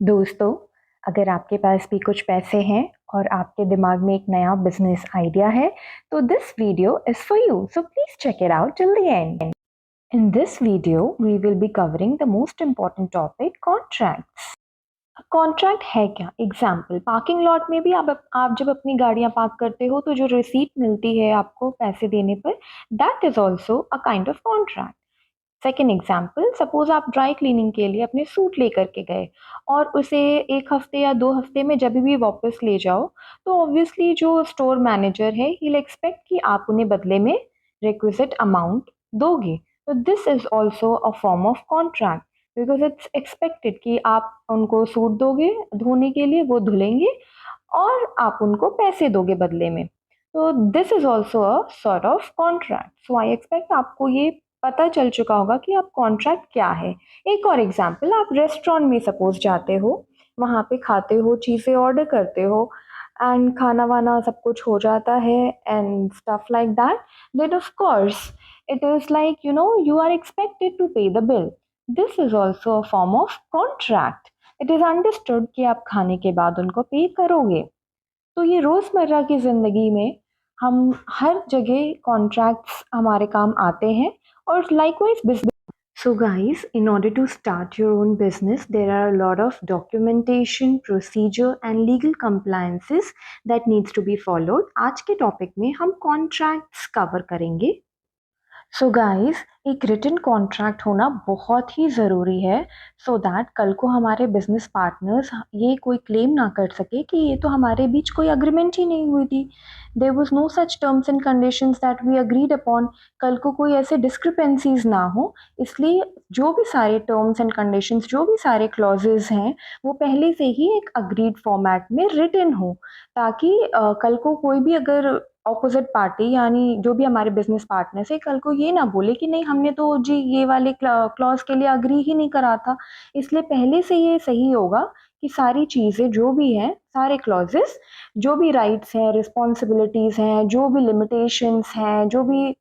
दोस्तों, अगर आपके पास भी कुछ पैसे हैं और आपके दिमाग में एक नया बिजनेस आइडिया है, तो this video is for you. So please check it out till the end. In this video, we will be covering the most important topic, contracts. Contract है क्या? एग्जाम्पल, पार्किंग लॉट में भी आप जब अपनी गाड़ियां पार्क करते हो तो जो रिसीट मिलती है आपको पैसे देने पर, that is also a kind of contract. Second example, suppose आप ड्राई क्लीनिंग के लिए अपने सूट लेकर के गए और उसे 1 हफ्ते या 2 हफ्ते में जब भी वापस ले जाओ, तो ऑब्वियसली जो स्टोर मैनेजर है ही एक्सपेक्ट कि आप उन्हें बदले में रिक्विजिट अमाउंट दोगे. तो this is also a form of contract, because it's expected कि आप उनको सूट दोगे धोने के लिए, वो धुलेंगे और आप उनको पैसे दोगे बदले में. तो this is also a sort of contract. So I expect आपको ये पता चल चुका होगा कि आप कॉन्ट्रैक्ट क्या है. एक और एग्जाम्पल, आप रेस्टोरेंट में सपोज जाते हो, वहाँ पे खाते हो, चीज़ें ऑर्डर करते हो एंड खाना वाना सब कुछ हो जाता है and stuff like that. Then of course it is like, you are expected to pay the bill. This is also a form of contract. It is understood कि आप खाने के बाद उनको पे करोगे. तो ये रोज़मर्रा की ज़िंदगी में हम हर जगह कॉन्ट्रैक्ट्स हमारे काम आते हैं और likewise business. So guys, in order to start your own business, there are a lot of documentation, procedure and legal compliances that needs to be followed. आज के टॉपिक में हम कॉन्ट्रैक्ट्स कवर करेंगे. सो गाइस, एक written contract होना बहुत ही ज़रूरी है, सो दैट कल को हमारे बिजनेस पार्टनर्स ये कोई क्लेम ना कर सके कि ये तो हमारे बीच कोई अग्रीमेंट ही नहीं हुई थी. There was no such terms and conditions that we agreed upon. कल को कोई ऐसे डिस्क्रिपेंसीज ना हो, इसलिए जो भी सारे टर्म्स एंड कंडीशंस, जो भी सारे क्लॉजेज हैं, वो पहले से ही एक अग्रीड फॉर्मेट में रिटन हो, ताकि कल को कोई भी अगर ऑपोजिट पार्टी यानी जो भी हमारे बिजनेस पार्टनर्स है, कल को ये ना बोले कि नहीं, हमने तो जी ये वाले क्लॉज के लिए अग्री ही नहीं करा था. इसलिए पहले से ये सही होगा कि सारी चीज़ें जो भी हैं, सारे क्लॉजेस, जो भी राइट्स हैं, रिस्पॉन्सिबिलिटीज़ हैं, जो भी लिमिटेशंस हैं, जो भी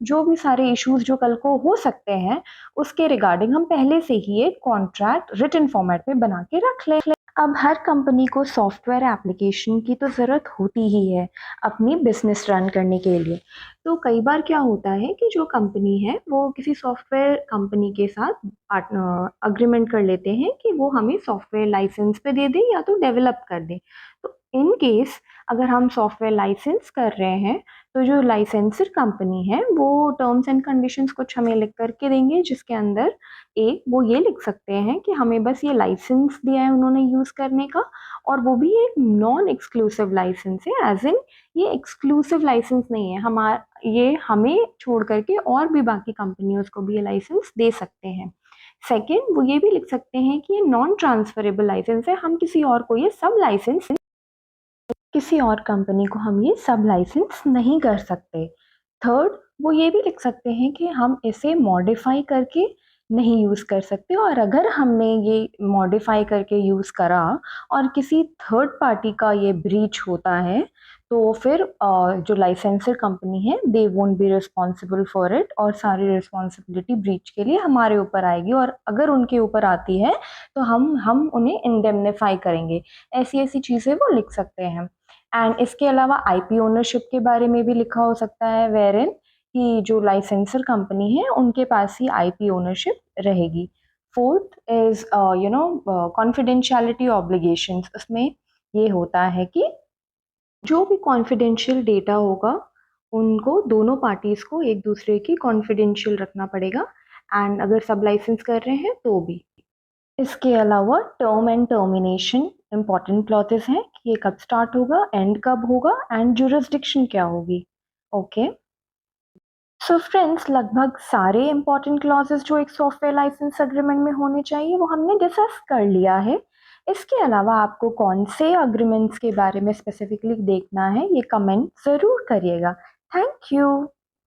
जो भी सारे इश्यूज जो कल को हो सकते हैं, उसके रिगार्डिंग हम पहले से ही एक कॉन्ट्रैक्ट रिटन फॉर्मेट में बना के रख लें. अब हर कंपनी को सॉफ्टवेयर एप्लीकेशन की तो ज़रूरत होती ही है अपनी बिजनेस रन करने के लिए. तो कई बार क्या होता है कि जो कंपनी है वो किसी सॉफ्टवेयर कंपनी के साथ अग्रीमेंट कर लेते हैं कि वो हमें सॉफ्टवेयर लाइसेंस पे दे दें या तो डेवलप कर दें. तो इन केस अगर हम सॉफ्टवेयर लाइसेंस कर रहे हैं, तो जो लाइसेंसर कंपनी है वो टर्म्स एंड कंडीशंस कुछ हमें लिख करके देंगे, जिसके अंदर एक वो ये लिख सकते हैं कि हमें बस ये लाइसेंस दिया है उन्होंने यूज़ करने का, और वो भी एक नॉन एक्सक्लूसिव लाइसेंस है, एज इन ये एक्सक्लूसिव लाइसेंस नहीं है, ये हमें छोड़ करके और भी बाकी कंपनियों को भी ये लाइसेंस दे सकते हैं. सेकेंड, वो ये भी लिख सकते हैं कि ये नॉन ट्रांसफरेबल लाइसेंस है, हम किसी और को ये सब लाइसेंस, किसी और कंपनी को हम ये सब लाइसेंस नहीं कर सकते. थर्ड, वो ये भी लिख सकते हैं कि हम इसे मॉडिफाई करके नहीं यूज़ कर सकते, और अगर हमने ये मॉडिफाई करके यूज़ करा और किसी थर्ड पार्टी का ये ब्रीच होता है, तो फिर जो लाइसेंसर कंपनी है, they won't be responsible for it, और सारी रिस्पॉन्सिबिलिटी ब्रीच के लिए हमारे ऊपर आएगी, और अगर उनके ऊपर आती है तो हम उन्हें इंडेमनीफाई करेंगे. ऐसी ऐसी चीज़ें वो लिख सकते हैं. एंड इसके अलावा आईपी ओनरशिप के बारे में भी लिखा हो सकता है, वेरिन कि जो लाइसेंसर कंपनी है उनके पास ही आईपी ओनरशिप रहेगी. Fourth is confidentiality obligations. उसमें ये होता है कि जो भी कॉन्फिडेंशियल डेटा होगा उनको दोनों पार्टीज को एक दूसरे की कॉन्फिडेंशियल रखना पड़ेगा, एंड अगर सब लाइसेंस कर रहे हैं तो भी. इसके अलावा term and termination important clauses हैं कि ये कब स्टार्ट होगा, एंड कब होगा, एंड जुरिस्डिक्शन क्या होगी. ओके, सो फ्रेंड्स, लगभग सारे इम्पॉर्टेंट क्लॉजेस जो एक सॉफ्टवेयर लाइसेंस एग्रीमेंट में होने चाहिए वो हमने डिस्कस कर लिया है. इसके अलावा आपको कौन से अग्रीमेंट्स के बारे में स्पेसिफिकली देखना है, ये कमेंट ज़रूर करिएगा. Thank you.